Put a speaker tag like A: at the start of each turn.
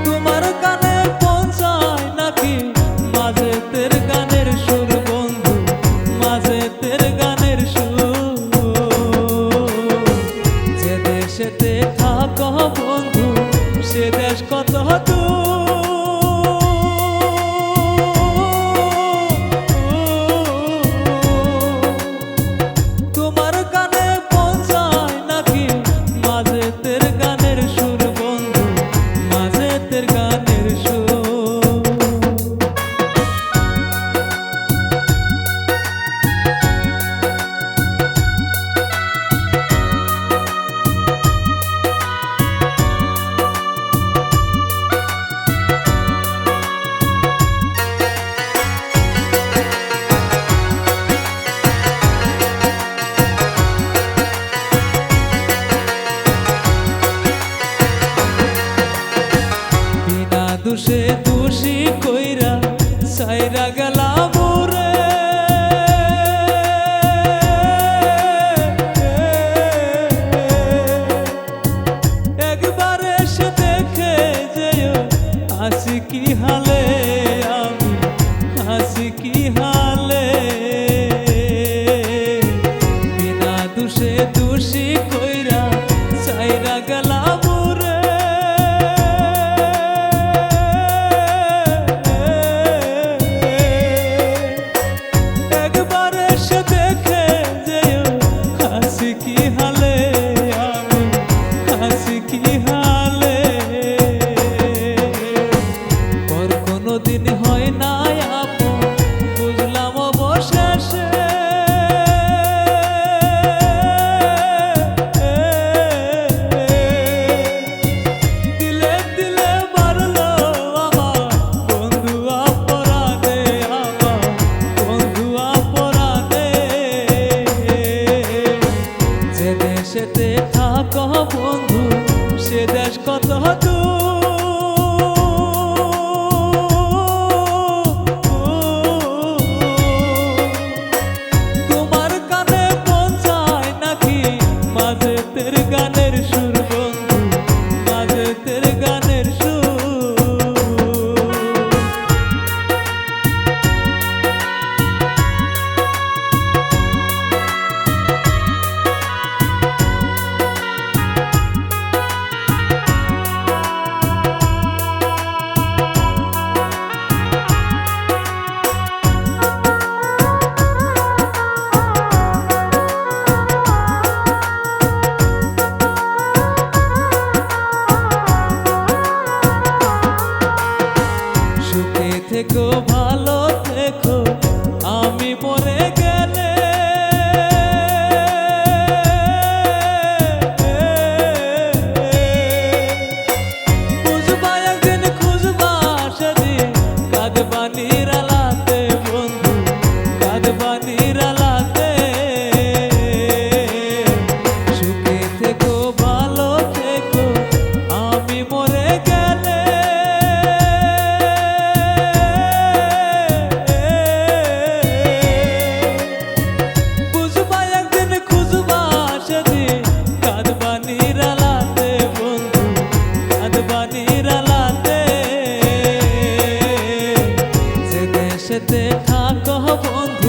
A: তোমার কানে পৌঁছায় নাকি মাজেতের গানের সুর বন্ধু, মাজেতের গানের সুর? যে দেশেতে থাকো বন্ধু সে দেশ কত দূর। তোমার কানে পৌঁছায় নাকি মাজেতের গানের সুর বন্ধু, মাজেতের গানের সুর? দুষে দোষী কইরা সাইরা গেলাম রে, একবার এসে দেখে যেও হাসি কি হালে, আমি হাসি কি হালে। বিনা দুষে দোষী কইরা সাইরা গেলাম রে, কি হালে আমি হাসি কি হালে। পর কোনদিন হয় না আপন বুঝলাম অবশেষে, দিলে দিলে মারলো আমার বন্ধু অপরাধে, আমার বন্ধু অপরাধে। যে দেশেতে থাকো বন্ধু সে দেশ কত দূর। তোমার কানে পৌঁছায় নাকি মাজেতের গানের সুর বন্ধু, মাজেতের গানের সুর? থেকো ভালো থেকো আমি মরে গেলে, খুঁজবা একদিন খুঁজবা সেদিন কাঁদবা নিরালাতে বন্ধু, কাঁদবা নিরালাতে। সুখে থেকো ভালো থেকো আমি মরে গেলে, নিরালাতে। যে দেশেতে থাকো বন্ধু